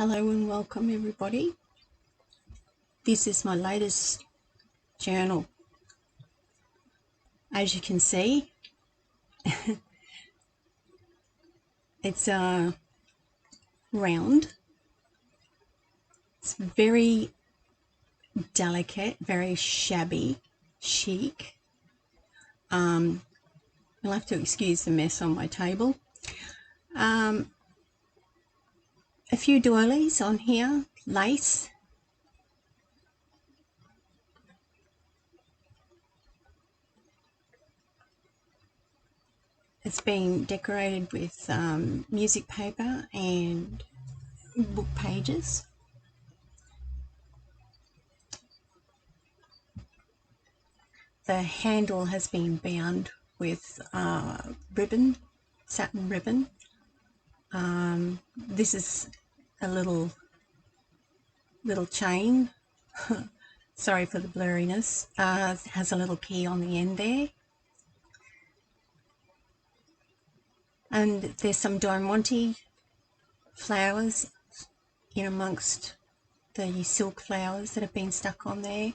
Hello and welcome everybody. This is my latest journal. As you can see, it's round. It's very delicate, very shabby chic. You'll have to excuse the mess on my table. A few doilies on here, lace. It's been decorated with music paper and book pages. The handle has been bound with ribbon, satin ribbon. This is a little chain. Sorry for the blurriness. It has a little key on the end there. And there's some diamante flowers in amongst the silk flowers that have been stuck on there.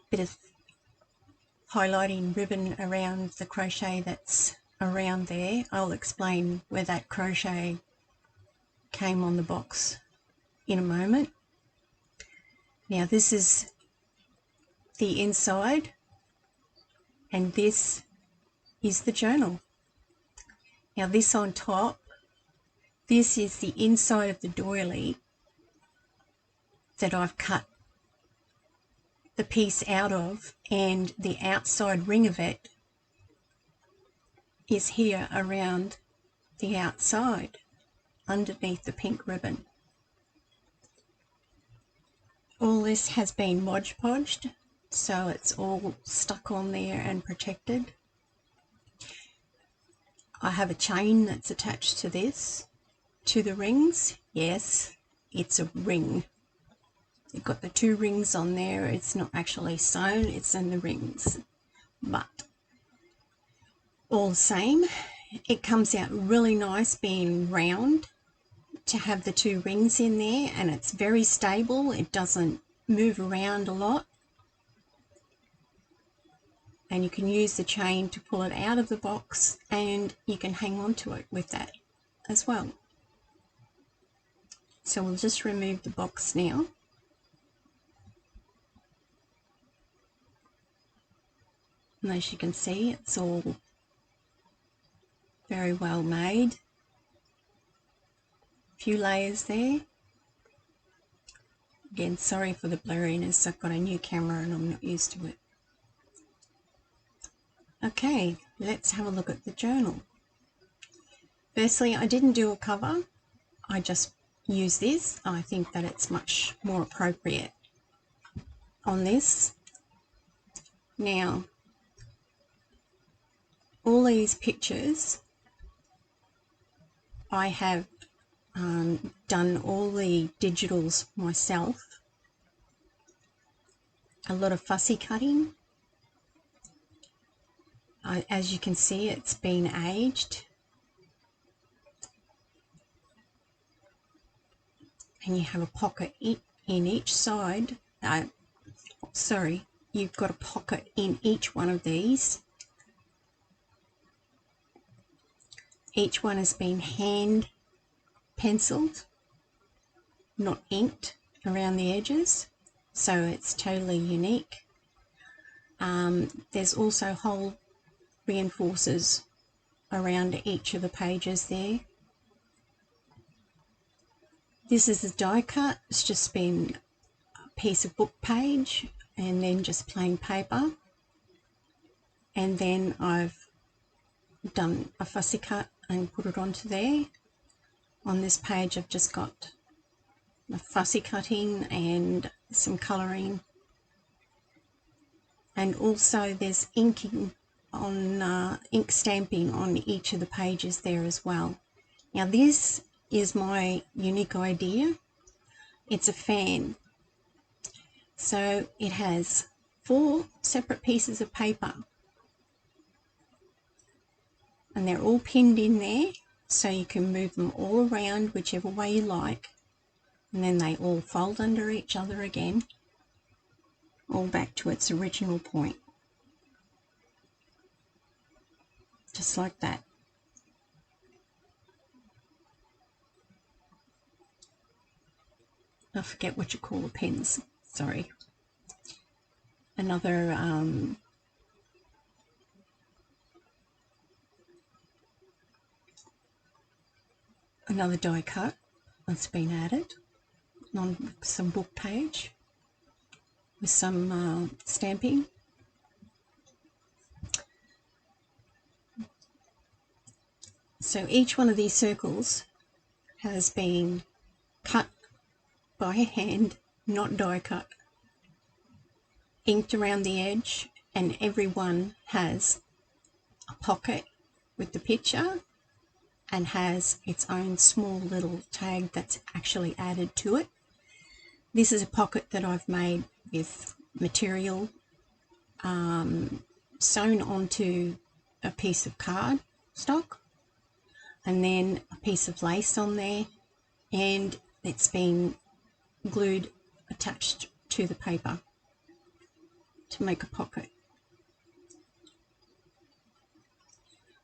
Bit of highlighting ribbon around the crochet that's around there. I'll explain where that crochet came on the box in a moment. Now this is the inside and this is the journal. Now this on top, this is the inside of the doily that I've cut the piece out of, and the outside ring of it is here around the outside underneath the pink ribbon. All this has been Mod Podged, so it's all stuck on there and protected. I have a chain that's attached to this, to the rings. Yes, it's a ring. You've got the two rings on there. It's not actually sewn, it's in the rings. But all the same, it comes out really nice being round to have the two rings in there, and it's very stable. It doesn't move around a lot. And you can use the chain to pull it out of the box, and you can hang on to it with that as well. So we'll just remove the box now. And as you can see, it's all very well made. A few layers there. Again, sorry for the blurriness. I've got a new camera and I'm not used to it. Okay, let's have a look at the journal. Firstly, I didn't do a cover. I just used this. I think that it's much more appropriate on this. Now, all these pictures, I have done all the digitals myself. A lot of fussy cutting. As you can see, it's been aged. And you have a pocket in each side. Sorry, you've got a pocket in each one of these. Each one has been hand penciled, not inked around the edges, so it's totally unique. There's also hole reinforcers around each of the pages there. This is a die cut. It's just been a piece of book page and then just plain paper, and then I've done a fussy cut and put it onto there. On this page I've just got the fussy cutting and some colouring, and also there's inking on ink stamping on each of the pages there as well. Now this is my unique idea. It's a fan, so it has 4 separate pieces of paper and they're all pinned in there, so you can move them all around whichever way you like, and then they all fold under each other again, all back to its original point, just like that. I forget what you call the pins, sorry. Another die cut that's been added on some book page with some stamping. So each one of these circles has been cut by hand, not die cut, inked around the edge, and every one has a pocket with the picture and has its own small little tag that's actually added to it. This is a pocket that I've made with material sewn onto a piece of card stock, and then a piece of lace on there, and it's been glued attached to the paper to make a pocket.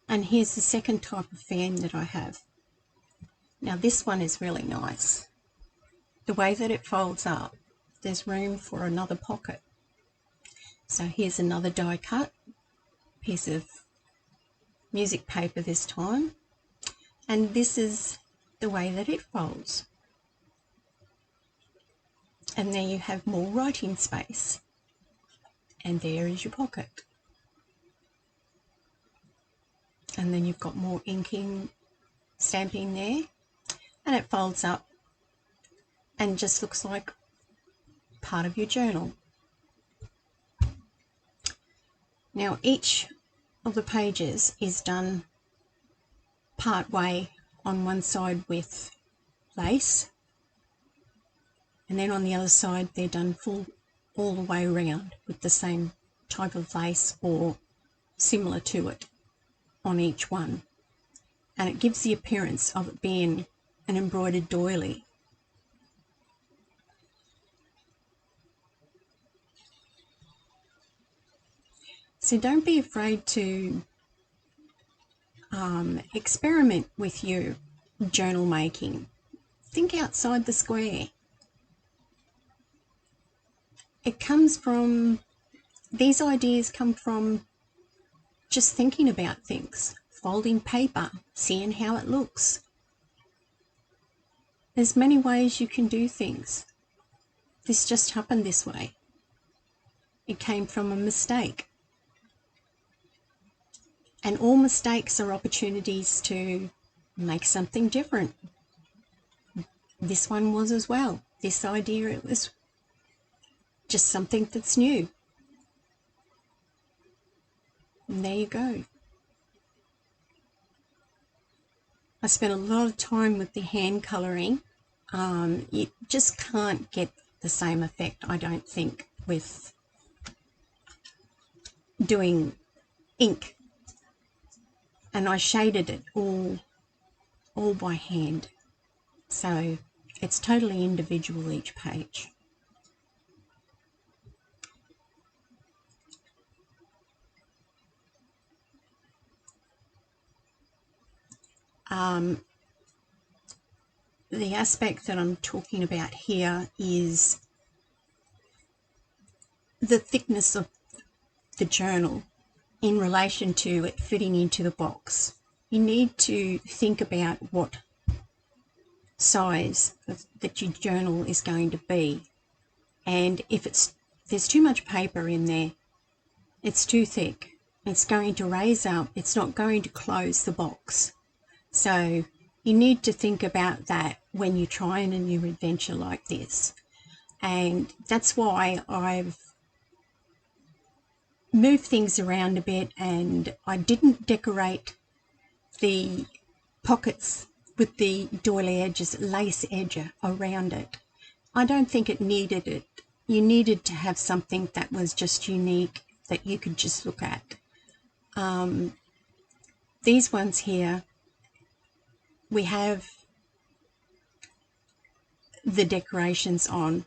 And here's the second type of fan that I have. Now this one is really nice. The way that it folds up, there's room for another pocket. So here's another die cut piece of music paper this time, and this is the way that it folds. And there you have more writing space, and there is your pocket. And then you've got more inking, stamping there, and it folds up and just looks like part of your journal. Now each of the pages is done part way on one side with lace, and then on the other side they're done full all the way around with the same type of lace or similar to it on each one, and it gives the appearance of it being an embroidered doily. So don't be afraid to experiment with your journal making. Think outside the square. These ideas come from just thinking about things, folding paper, seeing how it looks. There's many ways you can do things. This just happened this way. It came from a mistake. And all mistakes are opportunities to make something different. This one was as well. This idea, it was just something that's new. And there you go. I spent a lot of time with the hand colouring. You just can't get the same effect, I don't think, with doing ink. And I shaded it all by hand. So it's totally individual, each page. The aspect that I'm talking about here is the thickness of the journal in relation to it fitting into the box. You need to think about what size that your journal is going to be, and if there's too much paper in there, it's too thick, it's going to raise up, it's not going to close the box. So you need to think about that when you're trying a new adventure like this, and that's why I've moved things around a bit, and I didn't decorate the pockets with the doily edges, lace edge around it. I don't think it needed it. You needed to have something that was just unique, that you could just look at. These ones here, we have the decorations on,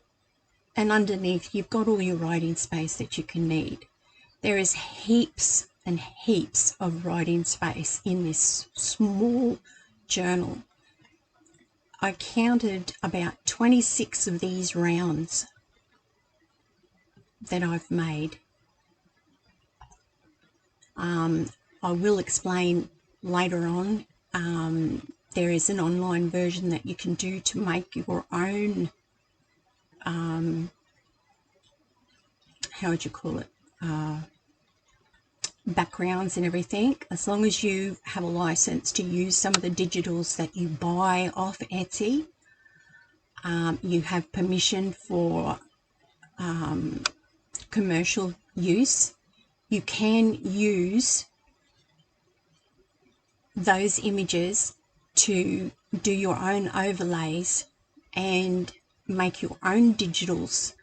and underneath you've got all your writing space that you can need. There is heaps and heaps of writing space in this small journal. I counted about 26 of these rounds that I've made. I will explain later on. There is an online version that you can do to make your own, how would you call it, backgrounds and everything. As long as you have a license to use some of the digitals that you buy off Etsy, you have permission for commercial use. You can use those images to do your own overlays and make your own digitals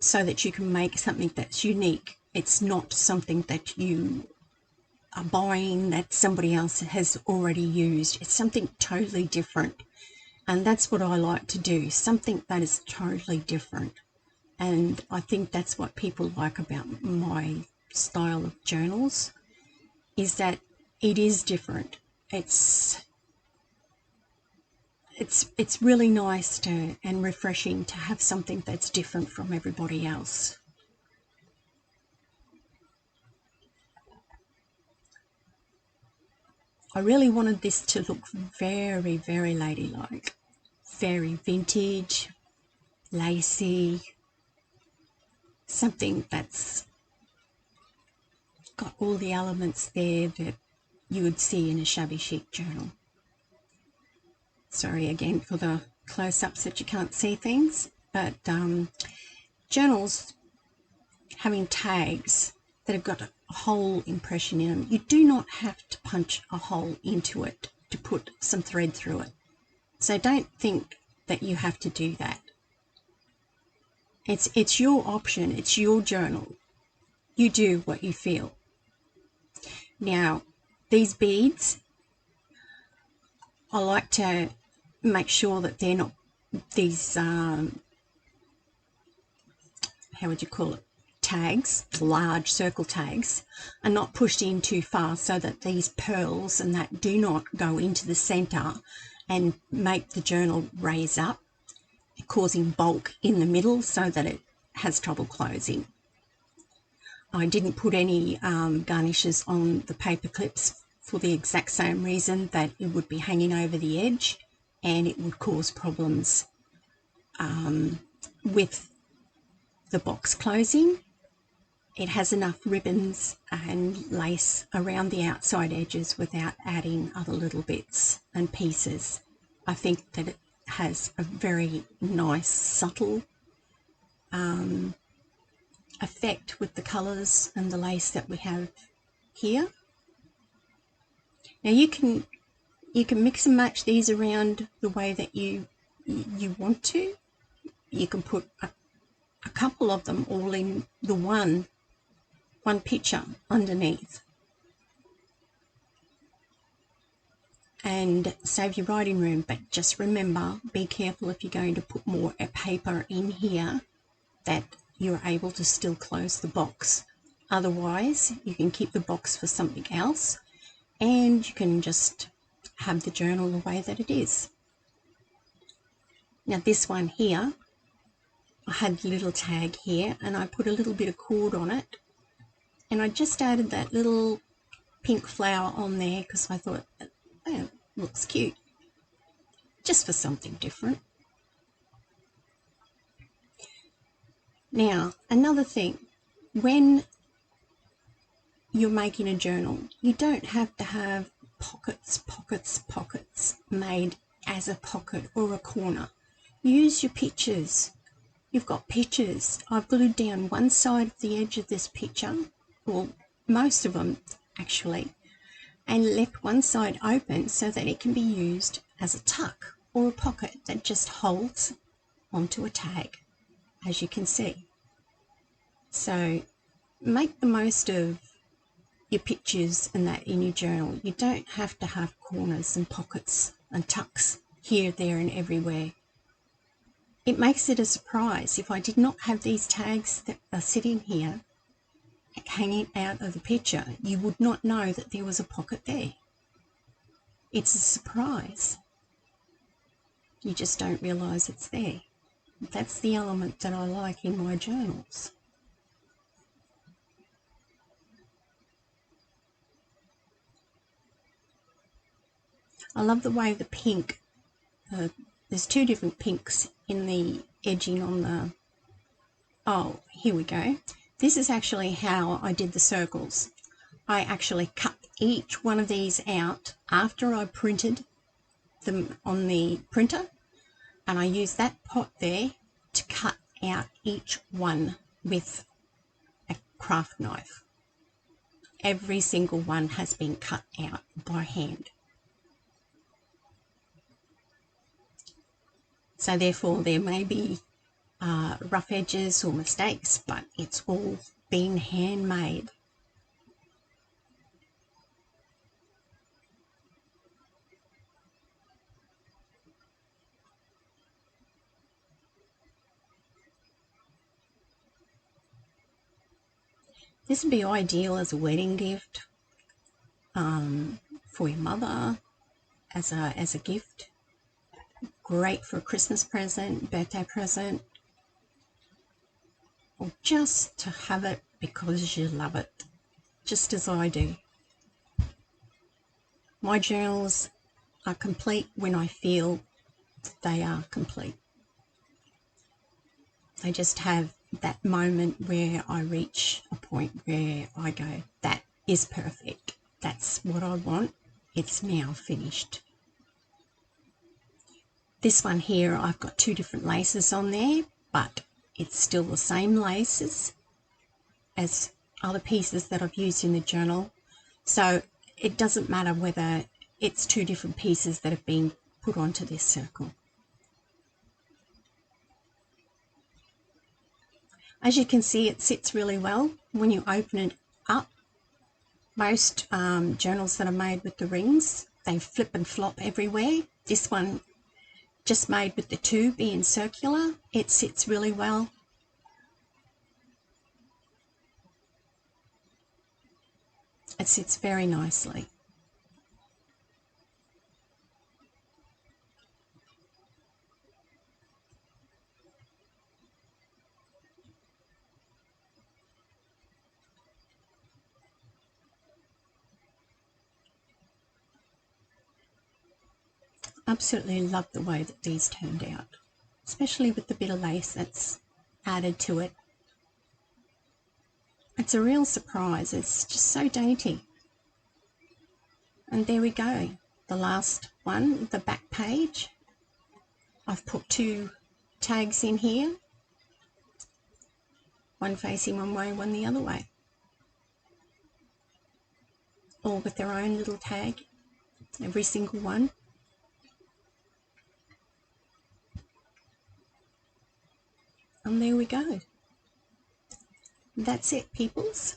so that you can make something that's unique. It's not something that you are buying that somebody else has already used. It's something totally different. And that's what I like to do, something that is totally different. And I think that's what people like about my style of journals, is that it is different. It's really nice and refreshing to have something that's different from everybody else. I really wanted this to look very, very ladylike, very vintage, lacy, something that's got all the elements there that you would see in a shabby chic journal. Sorry again for the close-ups that you can't see things, but journals having tags that have got a whole impression in them, you do not have to punch a hole into it to put some thread through it. So don't think that you have to do that. It's your option, it's your journal. You do what you feel. Now, these beads, I like to make sure that they're not these, how would you call it, tags, large circle tags, are not pushed in too far so that these pearls and that do not go into the center and make the journal raise up, causing bulk in the middle so that it has trouble closing. I didn't put any garnishes on the paper clips for the exact same reason, that it would be hanging over the edge and it would cause problems with the box closing. It has enough ribbons and lace around the outside edges without adding other little bits and pieces. I think that it has a very nice, subtle effect with the colours and the lace that we have here. Now you can mix and match these around the way that you want to. You can put a couple of them all in the one picture underneath and save your writing room, but just remember, be careful if you're going to put more paper in here that you're able to still close the box. Otherwise, you can keep the box for something else and you can just have the journal the way that it is. Now this one here, I had the little tag here and I put a little bit of cord on it, and I just added that little pink flower on there because I thought, oh, it looks cute, just for something different. Now, another thing, when you're making a journal, you don't have to have pockets made as a pocket or a corner. Use your pictures. You've got pictures. I've glued down one side of the edge of this picture, well, most of them actually, and left one side open so that it can be used as a tuck or a pocket that just holds onto a tag, as you can see. So make the most of your pictures and that in your journal. You don't have to have corners and pockets and tucks here, there and everywhere. It makes it a surprise. If I did not have these tags that are sitting here hanging out of the picture, you would not know that there was a pocket there. It's a surprise. You just don't realise it's there. That's the element that I like in my journals. I love the way the pink, there's two different pinks in the edging on the, oh, here we go. This is actually how I did the circles. I actually cut each one of these out after I printed them on the printer, and I used that pot there to cut out each one with a craft knife. Every single one has been cut out by hand. So therefore there may be rough edges or mistakes, but it's all been handmade. This would be ideal as a wedding gift, for your mother, as a gift. Great for a Christmas present, birthday present, or just to have it because you love it, just as I do. My journals are complete when I feel they are complete. They just have that moment where I reach a point where I go, that is perfect. That's what I want. It's now finished. This one here, I've got two different laces on there, but it's still the same laces as other pieces that I've used in the journal. So it doesn't matter whether it's two different pieces that have been put onto this circle. As you can see, it sits really well when you open it up. Most journals that are made with the rings, they flip and flop everywhere. This one, just made with the two being circular, it sits really well. It sits very nicely. Absolutely love the way that these turned out, especially with the bit of lace that's added to it. It's a real surprise. It's just so dainty. And there we go, the last one, the back page. I've put two tags in here, one facing one way, one the other way, all with their own little tag, every single one. And there we go. That's it, peoples.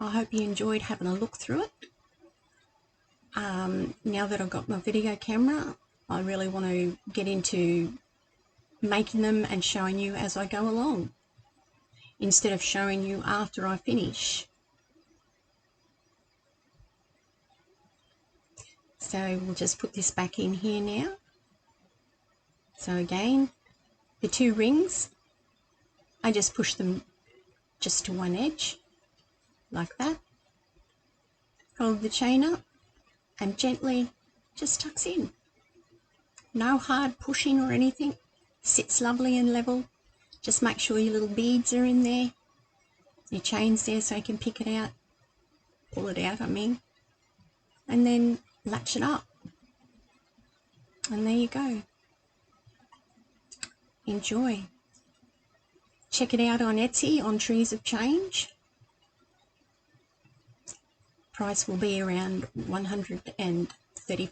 I hope you enjoyed having a look through it. Now that I've got my video camera, I really want to get into making them and showing you as I go along, instead of showing you after I finish. So we'll just put this back in here now. So again, the two rings, I just push them just to one edge, like that. Hold the chain up and gently just tucks in. No hard pushing or anything. Sits lovely and level. Just make sure your little beads are in there. Your chain's there so you can pick it out. Pull it out, I mean. And then latch it up. And there you go. Enjoy. Check it out on Etsy on Trees of Change. Price will be around $135.